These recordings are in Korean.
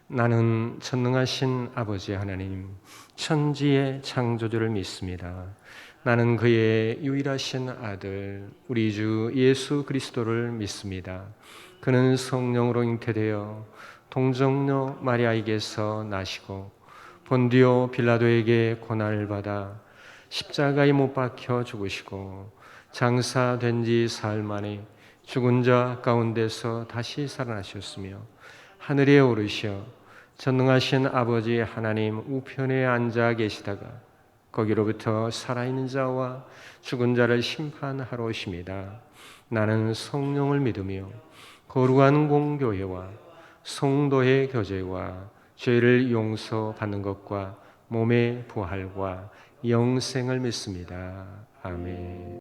나는 전능하신 아버지 하나님, 천지의 창조주를 믿습니다. 나는 그의 유일하신 아들, 우리 주 예수 그리스도를 믿습니다. 그는 성령으로 잉태되어 동정녀 마리아에게서 나시고 본디오 빌라도에게 고난을 받아 십자가에 못 박혀 죽으시고 장사된 지 사흘 만에 죽은 자 가운데서 다시 살아나셨으며 하늘에 오르시어 전능하신 아버지 하나님 우편에 앉아 계시다가 거기로부터 살아있는 자와 죽은 자를 심판하러 오십니다. 나는 성령을 믿으며 거룩한 공교회와 성도의 교제와 죄를 용서받는 것과 몸의 부활과 영생을 믿습니다. 아멘.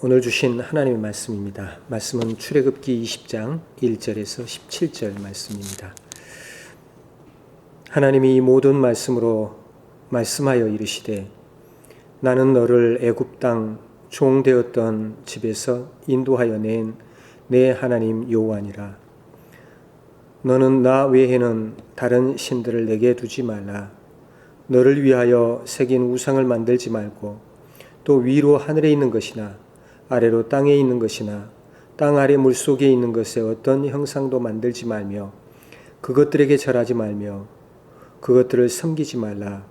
오늘 주신 하나님의 말씀입니다. 말씀은 출애굽기 20장 1절에서 17절 말씀입니다. 하나님이 이 모든 말씀으로 말씀하여 이르시되 나는 너를 애굽 땅 종되었던 집에서 인도하여 낸 내 하나님 여호와니라. 너는 나 외에는 다른 신들을 내게 두지 말라. 너를 위하여 새긴 우상을 만들지 말고 또 위로 하늘에 있는 것이나 아래로 땅에 있는 것이나 땅 아래 물속에 있는 것에 어떤 형상도 만들지 말며 그것들에게 절하지 말며 그것들을 섬기지 말라.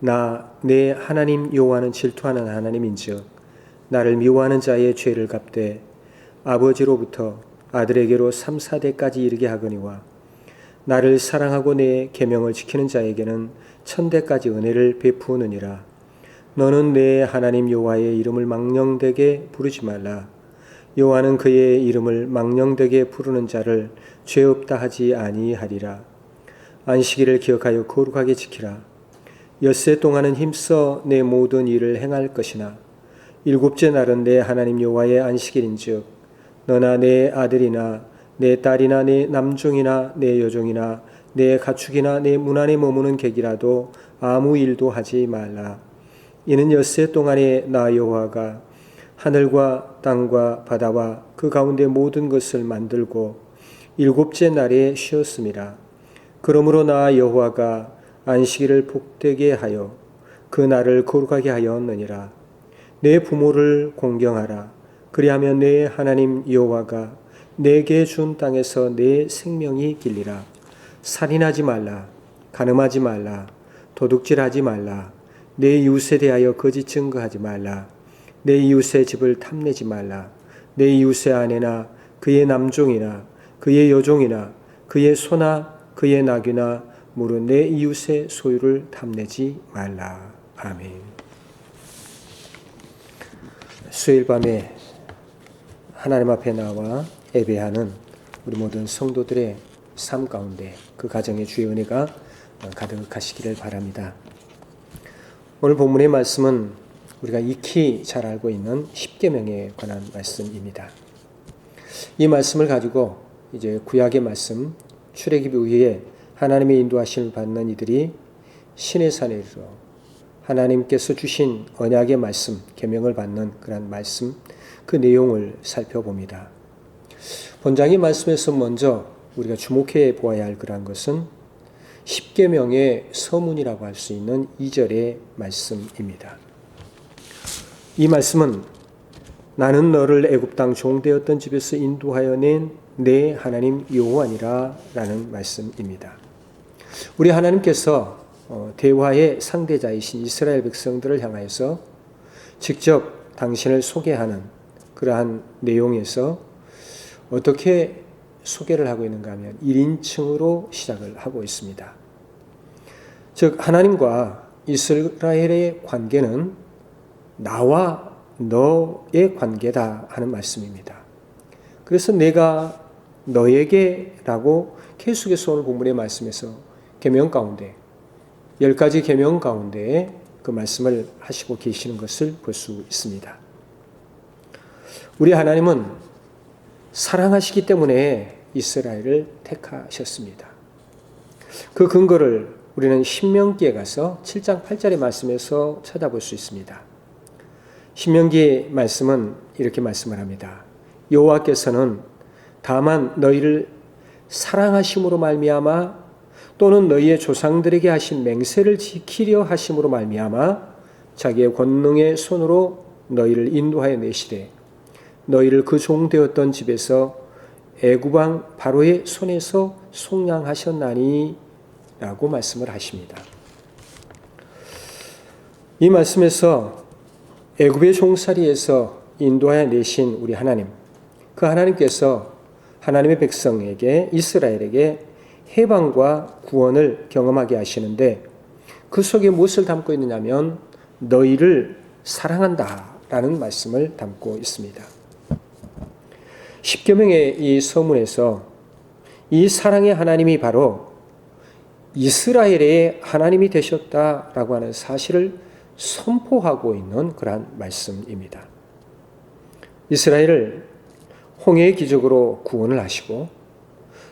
나 내 하나님 여호와는 질투하는 하나님인즉 나를 미워하는 자의 죄를 갚되 아버지로부터 아들에게로 3, 4대까지 이르게 하거니와 나를 사랑하고 내 계명을 지키는 자에게는 1000대까지 은혜를 베푸느니라. 너는 내 하나님 여호와의 이름을 망령되게 부르지 말라. 여호와는 그의 이름을 망령되게 부르는 자를 죄 없다 하지 아니하리라. 안식일을 기억하여 거룩하게 지키라. 엿새 동안은 힘써 내 모든 일을 행할 것이나 일곱째 날은 내 하나님 여호와의 안식일인즉 너나 내 아들이나 내 딸이나 내 남종이나 내 여종이나 내 가축이나 내 문 안에 머무는 객이라도 아무 일도 하지 말라. 이는 엿새 동안에 나 여호와가 하늘과 땅과 바다와 그 가운데 모든 것을 만들고 일곱째 날에 쉬었음이라. 그러므로 나 여호와가 안식일을 복되게 하여 그 날을 거룩하게 하였느니라. 내 부모를 공경하라. 그리하면 내 하나님 여호와가 내게 준 땅에서 내 생명이 길리라. 살인하지 말라. 간음하지 말라. 도둑질하지 말라. 내 이웃에 대하여 거짓 증거하지 말라. 내 이웃의 집을 탐내지 말라. 내 이웃의 아내나 그의 남종이나 그의 여종이나 그의 소나 그의 나귀나 무릇 내 이웃의 소유를 탐내지 말라. 아멘. 수요일 밤에 하나님 앞에 나와 예배하는 우리 모든 성도들의 삶 가운데 그 가정의 주의 은혜가 가득하시기를 바랍니다. 오늘 본문의 말씀은 우리가 익히 잘 알고 있는 십계명에 관한 말씀입니다. 이 말씀을 가지고 이제 구약의 말씀 출애굽 이후에 하나님의 인도하심을 받는 이들이 시내산에 이르러 하나님께서 주신 언약의 말씀, 계명을 받는 그런 말씀, 그 내용을 살펴봅니다. 본장의 말씀에서 먼저 우리가 주목해 보아야 할 그러한 것은 십계명의 서문이라고 할 수 있는 2절의 말씀입니다. 이 말씀은 나는 너를 애굽 땅 종되었던 집에서 인도하여 낸 내 하나님 여호와니라 라는 말씀입니다. 우리 하나님께서 대화의 상대자이신 이스라엘 백성들을 향하여서 직접 당신을 소개하는 그러한 내용에서 어떻게 소개를 하고 있는가 하면 1인칭으로 시작을 하고 있습니다. 즉 하나님과 이스라엘의 관계는 나와 너의 관계다 하는 말씀입니다. 그래서 내가 너에게라고 계속해서 오늘 본문의 말씀에서 계명 가운데 10가지 계명 가운데 그 말씀을 하시고 계시는 것을 볼 수 있습니다. 우리 하나님은 사랑하시기 때문에 이스라엘을 택하셨습니다. 그 근거를 우리는 신명기에 가서 7장 8절의 말씀에서 찾아볼 수 있습니다. 신명기의 말씀은 이렇게 말씀을 합니다. 여호와께서는 다만 너희를 사랑하심으로 말미암아 또는 너희의 조상들에게 하신 맹세를 지키려 하심으로 말미암아 자기의 권능의 손으로 너희를 인도하여 내시되 너희를 그 종되었던 집에서 애굽 왕 바로의 손에서 속량하셨나니 라고 말씀을 하십니다. 이 말씀에서 애굽의 종살이에서 인도하여 내신 우리 하나님, 그 하나님께서 하나님의 백성에게 이스라엘에게 해방과 구원을 경험하게 하시는데 그 속에 무엇을 담고 있느냐면 너희를 사랑한다 라는 말씀을 담고 있습니다. 십계명의 이 서문에서 이 사랑의 하나님이 바로 이스라엘의 하나님이 되셨다라고 하는 사실을 선포하고 있는 그러한 말씀입니다. 이스라엘을 홍해의 기적으로 구원을 하시고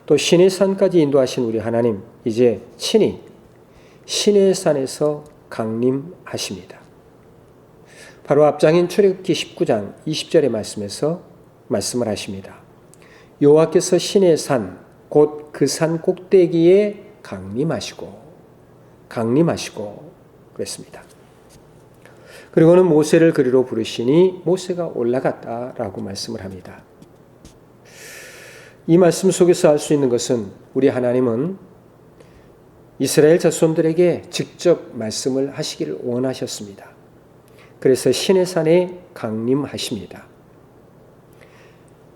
또 시내산까지 인도하신 우리 하나님, 이제 친히 시내산에서 강림하십니다. 바로 앞장인 출애굽기 19장 20절의 말씀에서 말씀을 하십니다. 여호와께서 시내산 곧 그 산 꼭대기에 강림하시고 그랬습니다. 그리고는 모세를 그리로 부르시니 모세가 올라갔다라고 말씀을 합니다. 이 말씀 속에서 알 수 있는 것은 우리 하나님은 이스라엘 자손들에게 직접 말씀을 하시기를 원하셨습니다. 그래서 시내산에 강림하십니다.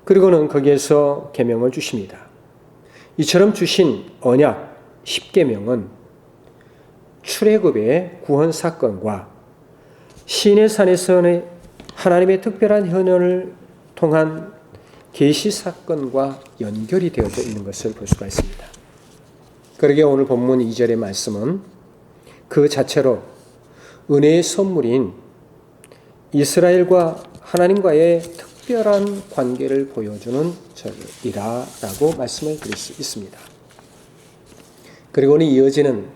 그리고는 거기에서 계명을 주십니다. 이처럼 주신 언약 10계명은 출애굽의 구원 사건과 시내 산에서는 하나님의 특별한 현현을 통한 계시 사건과 연결이 되어져 있는 것을 볼 수가 있습니다. 그러기에 오늘 본문 2절의 말씀은 그 자체로 은혜의 선물인 이스라엘과 하나님과의 특별한 관계를 보여주는 절이라고 말씀을 드릴 수 있습니다. 그리고는 이어지는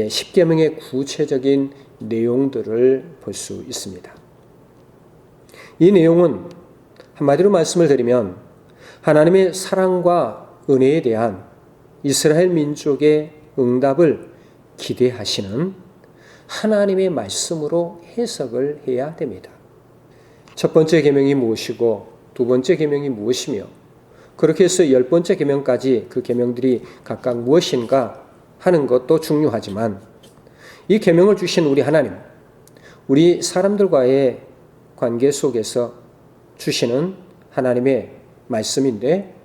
십계명의 구체적인 내용들을 볼 수 있습니다. 이 내용은 한마디로 말씀을 드리면 하나님의 사랑과 은혜에 대한 이스라엘 민족의 응답을 기대하시는 하나님의 말씀으로 해석을 해야 됩니다. 첫 번째 계명이 무엇이고 두 번째 계명이 무엇이며 그렇게 해서 10번째 계명까지 그 계명들이 각각 무엇인가 하는 것도 중요하지만 이 계명을 주신 우리 하나님, 우리 사람들과의 관계 속에서 주시는 하나님의 말씀인데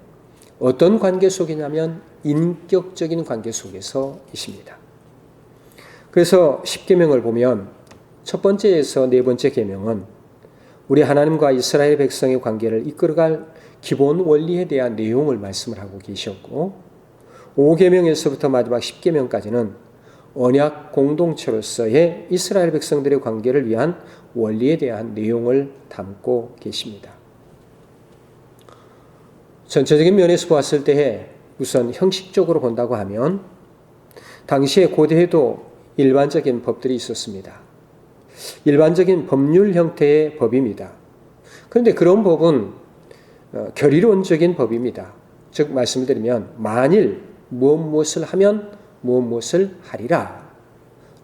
어떤 관계 속이냐면 인격적인 관계 속에서이십니다. 그래서 십계명을 보면 첫 번째에서 네 번째 계명은 우리 하나님과 이스라엘 백성의 관계를 이끌어갈 기본 원리에 대한 내용을 말씀을 하고 계셨고 5계명에서부터 마지막 10계명까지는 언약 공동체로서의 이스라엘 백성들의 관계를 위한 원리에 대한 내용을 담고 계십니다. 전체적인 면에서 보았을 때 우선 형식적으로 본다고 하면 당시의 고대에도 일반적인 법들이 있었습니다. 일반적인 법률 형태의 법입니다. 그런데 그런 법은 결의론적인 법입니다. 즉 말씀을 드리면 만일 무엇을 하면 무엇을 하리라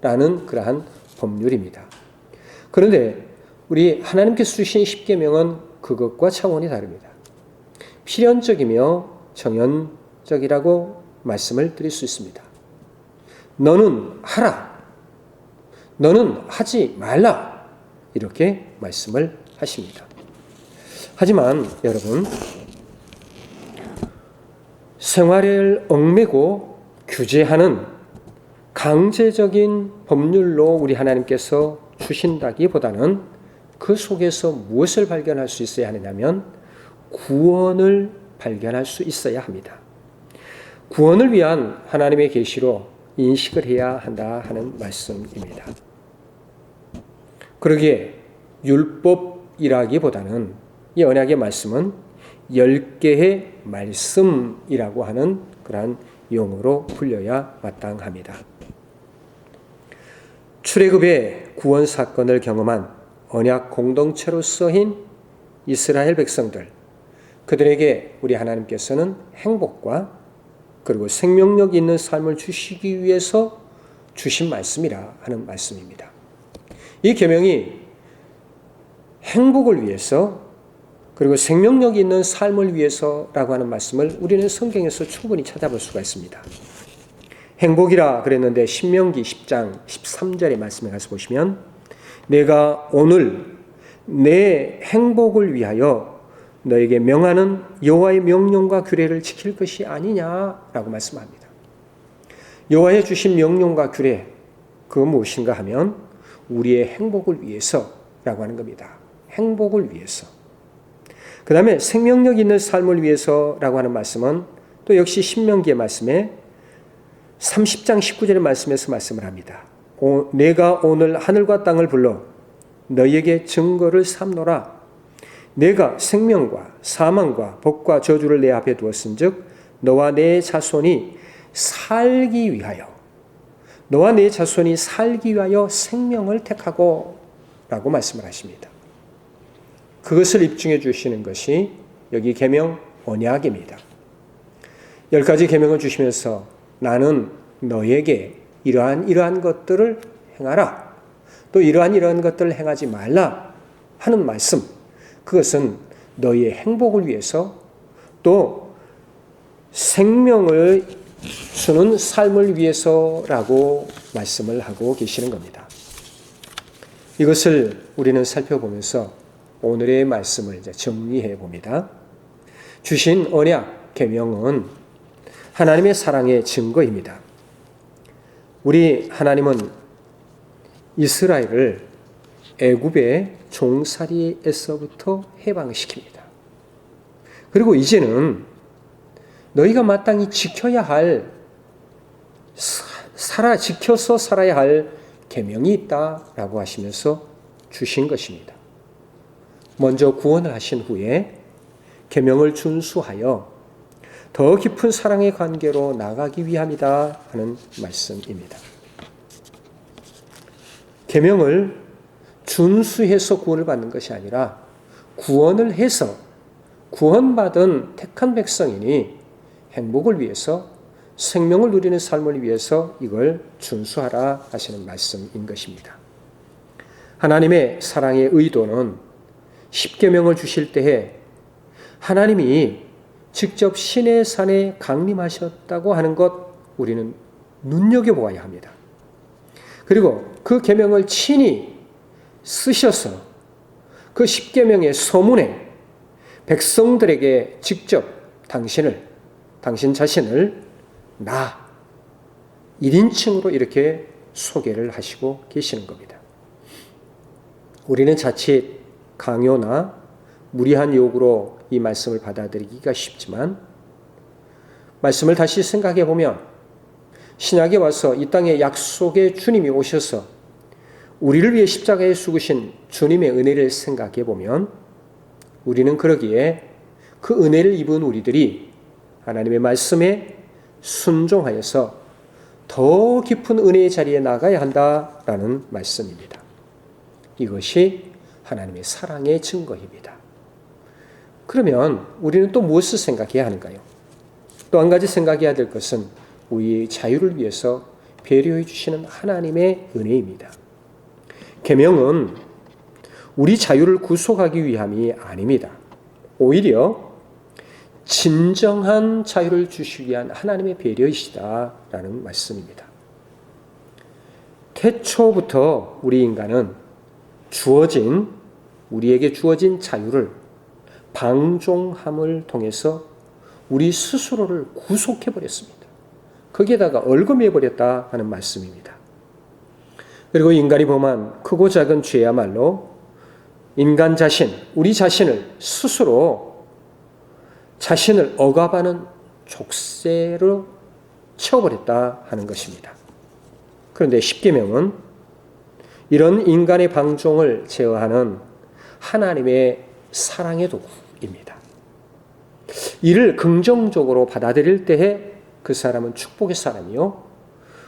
라는 그러한 법률입니다. 그런데 우리 하나님께서 주신 십계명은 그것과 차원이 다릅니다. 필연적이며 정연적이라고 말씀을 드릴 수 있습니다. 너는 하라, 너는 하지 말라 이렇게 말씀을 하십니다. 하지만 여러분 생활을 얽매고 규제하는 강제적인 법률로 우리 하나님께서 주신다기보다는 그 속에서 무엇을 발견할 수 있어야 하느냐면 구원을 발견할 수 있어야 합니다. 구원을 위한 하나님의 계시로 인식을 해야 한다 하는 말씀입니다. 그러기에 율법이라기보다는 이 언약의 말씀은 10개의 말씀이라고 하는 그러한 용어로 불려야 마땅합니다. 출애굽의 구원 사건을 경험한 언약 공동체로서인 이스라엘 백성들, 그들에게 우리 하나님께서는 행복과 그리고 생명력 있는 삶을 주시기 위해서 주신 말씀이라 하는 말씀입니다. 이 계명이 행복을 위해서 그리고 생명력 있는 삶을 위해서라고 하는 말씀을 우리는 성경에서 충분히 찾아볼 수가 있습니다. 행복이라 그랬는데 신명기 10장 13절의 말씀에 가서 보시면 내가 오늘 내 행복을 위하여 너에게 명하는 여호와의 명령과 규례를 지킬 것이 아니냐라고 말씀합니다. 여호와의 주신 명령과 규례 그거 무엇인가 하면 우리의 행복을 위해서라고 하는 겁니다. 행복을 위해서. 그 다음에 생명력 있는 삶을 위해서라고 하는 말씀은 또 역시 신명기의 말씀에 30장 19절의 말씀에서 말씀을 합니다. 내가 오늘 하늘과 땅을 불러 너희에게 증거를 삼노라. 내가 생명과 사망과 복과 저주를 내 앞에 두었은즉 너와 내 자손이 살기 위하여 생명을 택하고 라고 말씀을 하십니다. 그것을 입증해 주시는 것이 여기 계명 언약입니다. 10가지 계명을 주시면서 나는 너에게 이러한 것들을 행하라. 또 이러한 것들을 행하지 말라 하는 말씀. 그것은 너희의 행복을 위해서 또 생명을 주는 삶을 위해서라고 말씀을 하고 계시는 겁니다. 이것을 우리는 살펴보면서 오늘의 말씀을 이제 정리해 봅니다. 주신 언약 계명은 하나님의 사랑의 증거입니다. 우리 하나님은 이스라엘을 애굽의 종살이에서부터 해방시킵니다. 그리고 이제는 너희가 마땅히 지켜야 할, 지켜서 살아야 할 계명이 있다라고 하시면서 주신 것입니다. 먼저 구원을 하신 후에 계명을 준수하여 더 깊은 사랑의 관계로 나가기 위함이다 하는 말씀입니다. 계명을 준수해서 구원을 받는 것이 아니라 구원을 해서 구원받은 택한 백성이니 행복을 위해서 생명을 누리는 삶을 위해서 이걸 준수하라 하시는 말씀인 것입니다. 하나님의 사랑의 의도는 십계명을 주실 때에 하나님이 직접 시내 산에 강림하셨다고 하는 것 우리는 눈여겨보아야 합니다. 그리고 그 계명을 친히 쓰셔서 그 십계명의 서문에 백성들에게 직접 당신 자신을 나 1인칭으로 이렇게 소개를 하시고 계시는 겁니다. 우리는 자칫 강요나 무리한 요구로 이 말씀을 받아들이기가 쉽지만 말씀을 다시 생각해 보면 신약에 와서 이 땅에 약속의 주님이 오셔서 우리를 위해 십자가에 죽으신 주님의 은혜를 생각해 보면 우리는 그러기에 그 은혜를 입은 우리들이 하나님의 말씀에 순종하여서 더 깊은 은혜의 자리에 나가야 한다라는 말씀입니다. 이것이 하나님의 사랑의 증거입니다. 그러면 우리는 또 무엇을 생각해야 하는가요? 또 한 가지 생각해야 될 것은 우리의 자유를 위해서 배려해 주시는 하나님의 은혜입니다. 계명은 우리 자유를 구속하기 위함이 아닙니다. 오히려 진정한 자유를 주시기 위한 하나님의 배려이시다라는 말씀입니다. 태초부터 우리 인간은 우리에게 주어진 자유를 방종함을 통해서 우리 스스로를 구속해버렸습니다. 거기에다가 얽어매버렸다 하는 말씀입니다. 그리고 인간이 범한 크고 작은 죄야말로 인간 자신, 우리 자신을 스스로 자신을 억압하는 족쇄로 채워버렸다 하는 것입니다. 그런데 십계명은 이런 인간의 방종을 제어하는 하나님의 사랑의 도구입니다. 이를 긍정적으로 받아들일 때에 그 사람은 축복의 사람이요,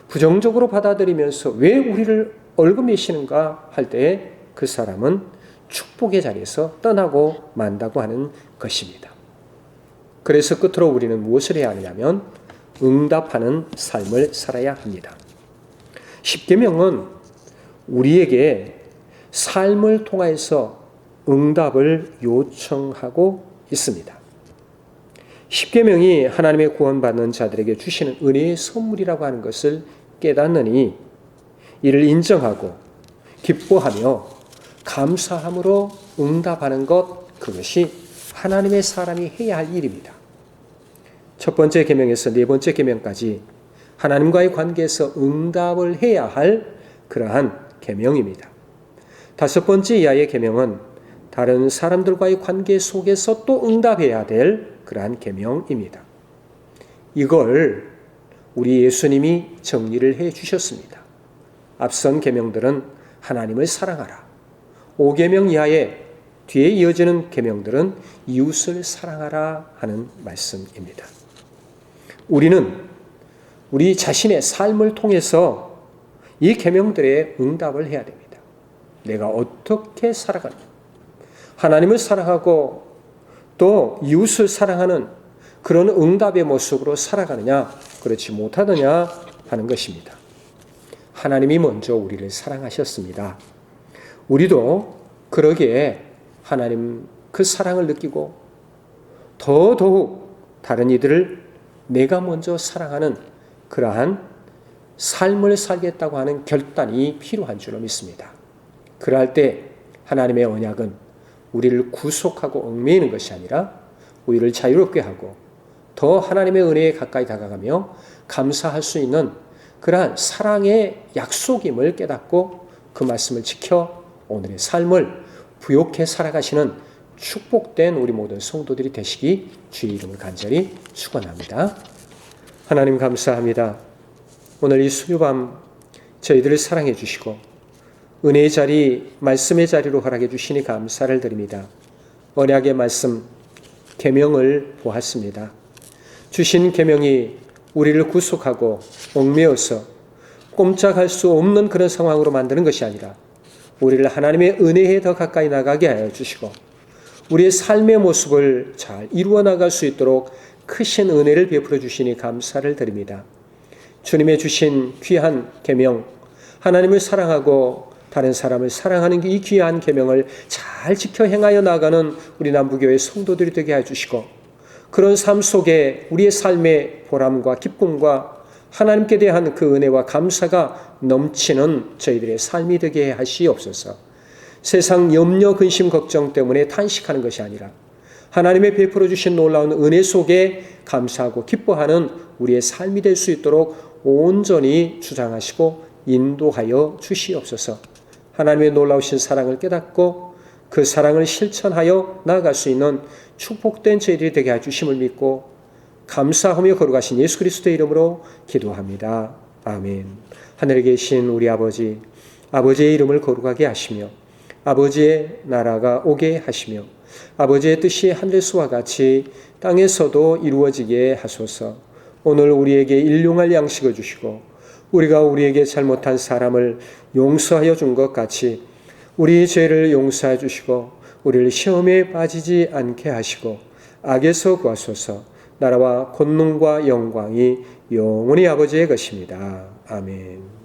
부정적으로 받아들이면서 왜 우리를 얽어매시는가 할 때에 그 사람은 축복의 자리에서 떠나고 만다고 하는 것입니다. 그래서 끝으로 우리는 무엇을 해야 하느냐면 응답하는 삶을 살아야 합니다. 십계명은 우리에게 삶을 통해서 응답을 요청하고 있습니다. 십계명이 하나님의 구원받는 자들에게 주시는 은혜의 선물이라고 하는 것을 깨닫느니 이를 인정하고 기뻐하며 감사함으로 응답하는 것, 그것이 하나님의 사람이 해야 할 일입니다. 첫 번째 계명에서 네 번째 계명까지 하나님과의 관계에서 응답을 해야 할 그러한 계명입니다. 다섯 번째 이하의 계명은 다른 사람들과의 관계 속에서 또 응답해야 될 그러한 계명입니다. 이걸 우리 예수님이 정리를 해 주셨습니다. 앞선 계명들은 하나님을 사랑하라. 5계명 이하의 뒤에 이어지는 계명들은 이웃을 사랑하라 하는 말씀입니다. 우리는 우리 자신의 삶을 통해서 이 계명들에 응답을 해야 됩니다. 내가 어떻게 살아가느냐, 하나님을 사랑하고 또 이웃을 사랑하는 그런 응답의 모습으로 살아가느냐, 그렇지 못하느냐 하는 것입니다. 하나님이 먼저 우리를 사랑하셨습니다. 우리도 그러기에 하나님 그 사랑을 느끼고 더더욱 다른 이들을 내가 먼저 사랑하는 그러한 삶을 살겠다고 하는 결단이 필요한 줄로 믿습니다. 그럴 때 하나님의 언약은 우리를 구속하고 얽매이는 것이 아니라 우리를 자유롭게 하고 더 하나님의 은혜에 가까이 다가가며 감사할 수 있는 그러한 사랑의 약속임을 깨닫고 그 말씀을 지켜 오늘의 삶을 부욕해 살아가시는 축복된 우리 모든 성도들이 되시기 주의 이름을 간절히 축원합니다. 하나님 감사합니다. 오늘 이 수요밤 저희들을 사랑해 주시고 은혜의 자리, 말씀의 자리로 허락해 주시니 감사를 드립니다. 언약의 말씀, 계명을 보았습니다. 주신 계명이 우리를 구속하고 얽매어서 꼼짝할 수 없는 그런 상황으로 만드는 것이 아니라 우리를 하나님의 은혜에 더 가까이 나가게 하여 주시고 우리의 삶의 모습을 잘 이루어 나갈 수 있도록 크신 은혜를 베풀어 주시니 감사를 드립니다. 주님의 주신 귀한 계명, 하나님을 사랑하고 다른 사람을 사랑하는 이 귀한 계명을 잘 지켜 행하여 나가는 우리 남부교회 성도들이 되게 해주시고 그런 삶 속에 우리의 삶의 보람과 기쁨과 하나님께 대한 그 은혜와 감사가 넘치는 저희들의 삶이 되게 하시옵소서. 세상 염려, 근심, 걱정 때문에 탄식하는 것이 아니라 하나님의 베풀어 주신 놀라운 은혜 속에 감사하고 기뻐하는 우리의 삶이 될 수 있도록 온전히 주장하시고 인도하여 주시옵소서. 하나님의 놀라우신 사랑을 깨닫고 그 사랑을 실천하여 나아갈 수 있는 축복된 저희들이 되게 해주심을 믿고 감사하며 거룩하신 예수 그리스도의 이름으로 기도합니다. 아멘. 하늘에 계신 우리 아버지, 아버지의 이름을 거룩하게 하시며 아버지의 나라가 오게 하시며 아버지의 뜻이 하늘에서와 같이 땅에서도 이루어지게 하소서. 오늘 우리에게 일용할 양식을 주시고 우리가 우리에게 잘못한 사람을 용서하여 준 것 같이 우리 죄를 용서해 주시고 우리를 시험에 빠지지 않게 하시고 악에서 구하소서. 나라와 권능과 영광이 영원히 아버지의 것입니다. 아멘.